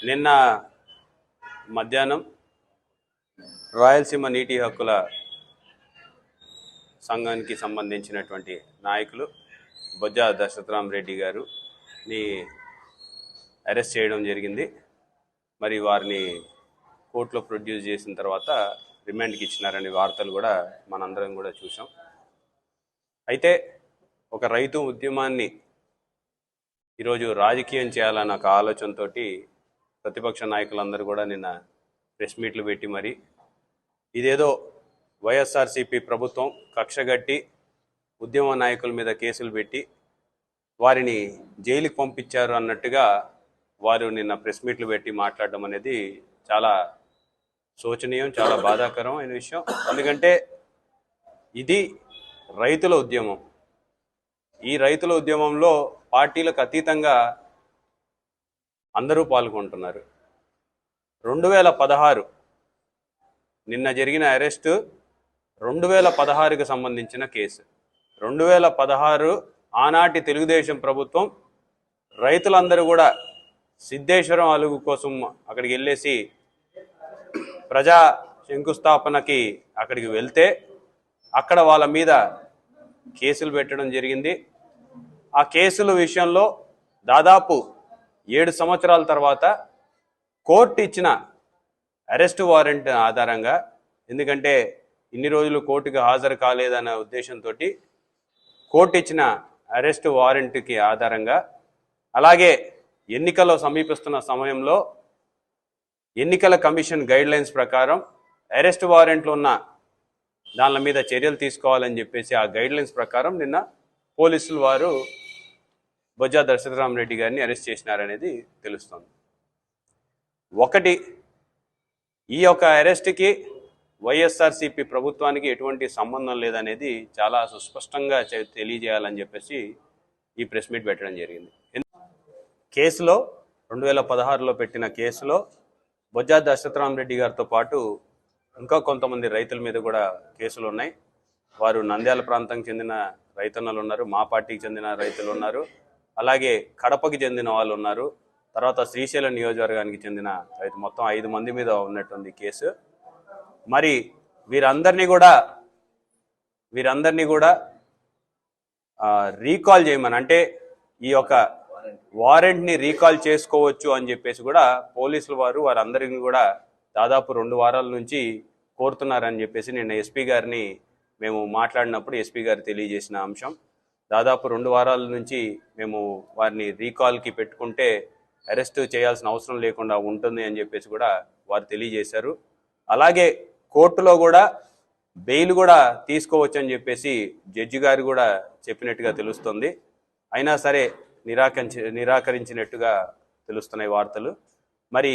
నిన్న మధ్యాహ్నం రాయలసీమ నీటి హక్కుల సంఘానికి సంబంధించినటువంటి నాయకులు బొజ్జా దశరథరామరెడ్డి గారుని అరెస్ట్ చేయడం జరిగింది. మరి వారిని కోర్టులో ప్రొడ్యూస్ చేసిన తర్వాత రిమాండ్కి ఇచ్చినారనే వార్తలు కూడా మనందరం కూడా చూసాం. అయితే ఒక రైతు ఉద్యమాన్ని ఈరోజు రాజకీయం చేయాలన్న ఒక ఆలోచనతో ప్రతిపక్ష నాయకులందరూ కూడా నిన్న ప్రెస్ మీట్లు పెట్టి మరి ఇదేదో వైఎస్ఆర్సీపీ ప్రభుత్వం కక్షగట్టి ఉద్యమ నాయకుల మీద కేసులు పెట్టి వారిని జైలుకి పంపించారు అన్నట్టుగా వారు నిన్న ప్రెస్ మీట్లు పెట్టి మాట్లాడడం అనేది చాలా శోచనీయం, చాలా బాధాకరం అయిన విషయం. ఎందుకంటే ఇది రైతుల ఉద్యమం. ఈ రైతుల ఉద్యమంలో పార్టీలకు అతీతంగా అందరూ పాల్గొంటున్నారు. 2016 నిన్న జరిగిన అరెస్టు 2016కి సంబంధించిన కేసు. 2016 ఆనాటి తెలుగుదేశం ప్రభుత్వం రైతులందరూ కూడా సిద్ధేశ్వరం అలుగు కోసం అక్కడికి వెళ్ళేసి ప్రజా శంకుస్థాపనకి అక్కడికి వెళ్తే అక్కడ వాళ్ళ మీద కేసులు పెట్టడం జరిగింది. ఆ కేసుల విషయంలో దాదాపు 7 సంవత్సరాల తర్వాత కోర్టు ఇచ్చిన అరెస్టు వారెంట్ ఆధారంగా, ఎందుకంటే ఇన్ని రోజులు కోర్టుకి హాజరు కాలేదన్న ఉద్దేశంతో కోర్టు ఇచ్చిన అరెస్టు వారెంట్కి ఆధారంగా, అలాగే ఎన్నికలు సమీపిస్తున్న సమయంలో ఎన్నికల కమిషన్ గైడ్లైన్స్ ప్రకారం అరెస్ట్ వారెంట్లు ఉన్న దాని మీద చర్యలు తీసుకోవాలని చెప్పేసి ఆ గైడ్లైన్స్ ప్రకారం నిన్న పోలీసులు వారు బొజ్జా దశరథరామరెడ్డి గారిని అరెస్ట్ చేసినారనేది తెలుస్తుంది. ఒకటి, ఈ యొక్క అరెస్ట్కి వైఎస్ఆర్సీపీ ప్రభుత్వానికి ఎటువంటి సంబంధం లేదనేది చాలా సుస్పష్టంగా తెలియజేయాలని చెప్పేసి ఈ ప్రెస్ మీట్ పెట్టడం జరిగింది. కేసులో 2016లో పెట్టిన కేసులో బొజ్జా దశరథరామరెడ్డి గారితో పాటు ఇంకా కొంతమంది రైతుల మీద కూడా కేసులు ఉన్నాయి. వారు నంద్యాల ప్రాంతానికి చెందిన రైతన్నలు ఉన్నారు, మా పార్టీకి చెందిన రైతులు ఉన్నారు, అలాగే కడపకి చెందిన వాళ్ళు ఉన్నారు, తర్వాత శ్రీశైలం నియోజకవర్గానికి చెందిన రైతు, మొత్తం 5 మంది మీద ఉన్నట్టుంది కేసు. మరి వీరందరినీ కూడా రీకాల్ చేయమని, అంటే ఈ యొక్క వారెంట్ని రీకాల్ చేసుకోవచ్చు అని చెప్పేసి కూడా పోలీసులు వారందరినీ కూడా దాదాపు 2 వారాల నుంచి కోరుతున్నారని చెప్పేసి నిన్న ఎస్పీ గారిని మేము మాట్లాడినప్పుడు ఎస్పీ గారు తెలియజేసిన అంశం. దాదాపు 2 వారాల నుంచి మేము వారిని రీకాల్కి పెట్టుకుంటే అరెస్ట్ చేయాల్సిన అవసరం లేకుండా ఉంటుంది అని చెప్పేసి కూడా వారు తెలియజేశారు. అలాగే కోర్టులో కూడా బెయిల్ కూడా తీసుకోవచ్చు అని చెప్పేసి జడ్జి గారు కూడా చెప్పినట్టుగా తెలుస్తుంది. అయినా సరే నిరాకరించినట్టుగా తెలుస్తున్నాయి వార్తలు. మరి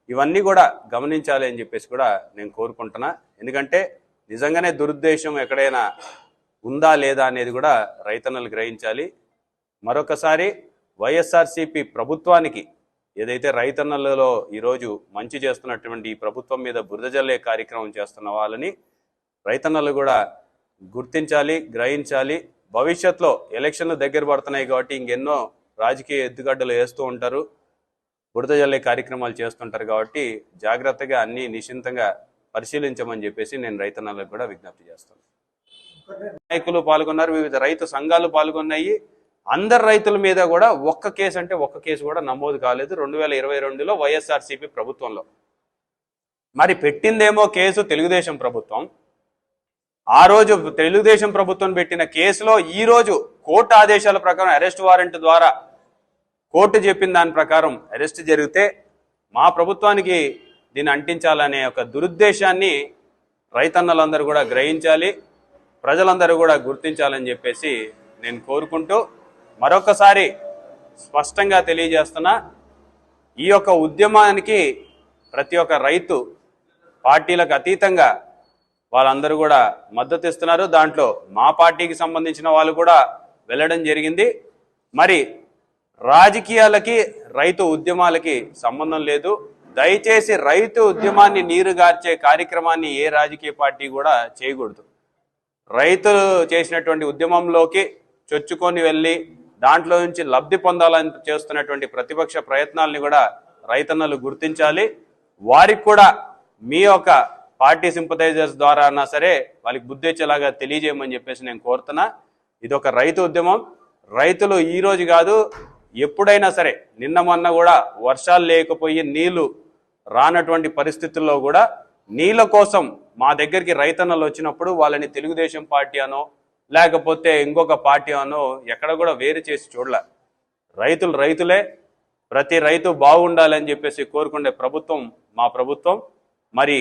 ఇవన్నీ కూడా గమనించాలి అని చెప్పేసి కూడా నేను కోరుకుంటున్నా. ఎందుకంటే నిజంగానే దురుద్దేశం ఎక్కడైనా ఉందా లేదా అనేది కూడా రైతన్నలు గ్రహించాలి. మరొకసారి వైఎస్ఆర్సీపీ ప్రభుత్వానికి, ఏదైతే రైతన్నలలో ఈరోజు మంచి చేస్తున్నటువంటి ఈ ప్రభుత్వం మీద బురద జల్లే కార్యక్రమం చేస్తున్న వాళ్ళని రైతన్నలు కూడా గుర్తించాలి, గ్రహించాలి. భవిష్యత్తులో ఎలక్షన్లు దగ్గర పడుతున్నాయి కాబట్టి ఇంకెన్నో రాజకీయ ఎత్తుగడ్డలు వేస్తూ ఉంటారు, బురద జల్లే కార్యక్రమాలు చేస్తుంటారు. కాబట్టి జాగ్రత్తగా అన్ని నిశ్చింతంగా పరిశీలించమని చెప్పేసి నేను రైతన్నలకు కూడా విజ్ఞప్తి చేస్తాను. నాయకులు పాల్గొన్నారు, వివిధ రైతు సంఘాలు పాల్గొన్నాయి. అందరు రైతుల మీద కూడా ఒక్క కేసు కూడా నమోదు కాలేదు 2022లో వైఎస్ఆర్సీపీ ప్రభుత్వంలో. మరి పెట్టిందేమో కేసు తెలుగుదేశం ప్రభుత్వం. ఆ రోజు తెలుగుదేశం ప్రభుత్వం పెట్టిన కేసులో ఈ రోజు కోర్టు ఆదేశాల ప్రకారం అరెస్ట్ వారెంట్ ద్వారా కోర్టు చెప్పిన దాని ప్రకారం అరెస్ట్ జరిగితే మా ప్రభుత్వానికి దీన్ని అంటించాలనే ఒక దురుద్దేశాన్ని రైతన్నలందరూ కూడా గ్రహించాలి, ప్రజలందరూ కూడా గుర్తించాలని చెప్పేసి నేను కోరుకుంటూ మరొకసారి స్పష్టంగా తెలియజేస్తున్నా, ఈ యొక్క ఉద్యమానికి ప్రతి ఒక్క రైతు పార్టీలకు అతీతంగా వాళ్ళందరూ కూడా మద్దతు ఇస్తున్నారు. దాంట్లో మా పార్టీకి సంబంధించిన వాళ్ళు కూడా వెళ్ళడం జరిగింది. మరి రాజకీయాలకి రైతు ఉద్యమాలకి సంబంధం లేదు. దయచేసి రైతు ఉద్యమాన్ని నీరుగార్చే కార్యక్రమాన్ని ఏ రాజకీయ పార్టీ కూడా చేయకూడదు. రైతులు చేసినటువంటి ఉద్యమంలోకి చొచ్చుకొని వెళ్ళి దాంట్లో నుంచి లబ్ధి పొందాలని చేస్తున్నటువంటి ప్రతిపక్ష ప్రయత్నాలని కూడా రైతన్నలు గుర్తించాలి. వారికి కూడా మీ యొక్క పార్టీ సింపథైజర్స్ ద్వారా అన్నా సరే వాళ్ళకి బుద్ధి వచ్చేలాగా తెలియజేయమని చెప్పేసి నేను కోరుతున్నా. ఇది ఒక రైతు ఉద్యమం. రైతులు ఈ రోజు కాదు, ఎప్పుడైనా సరే, నిన్న మొన్న కూడా వర్షాలు లేకపోయి నీళ్లు రానటువంటి పరిస్థితుల్లో కూడా నీళ్ళ కోసం మా దగ్గరికి రైతన్నలు వచ్చినప్పుడు వాళ్ళని తెలుగుదేశం పార్టీ అనో లేకపోతే ఇంకొక పార్టీ అనో ఎక్కడ కూడా వేరు చేసి చూడలే. రైతులు రైతులే, ప్రతి రైతు బాగుండాలని చెప్పేసి కోరుకునే ప్రభుత్వం మా ప్రభుత్వం. మరి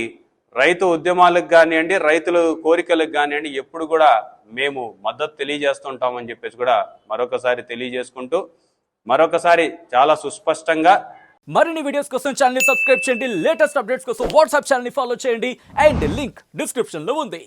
రైతు ఉద్యమాలకు కానివ్వండి, రైతుల కోరికలకు కానివ్వండి ఎప్పుడు కూడా మేము మద్దతు తెలియజేస్తుంటామని చెప్పేసి కూడా మరొకసారి తెలియజేసుకుంటూ, మరొకసారి చాలా సుస్పష్టంగా మరిన్ని వీడియోస్ కోసం ఛానల్ ని సబ్స్క్రైబ్ చేయండి. లేటెస్ట్ అప్డేట్స్ కోసం వాట్సాప్ ఛానల్ ని ఫాలో చేయండి. అండ్ లింక్ డిస్క్రిప్షన్ లో ఉంది.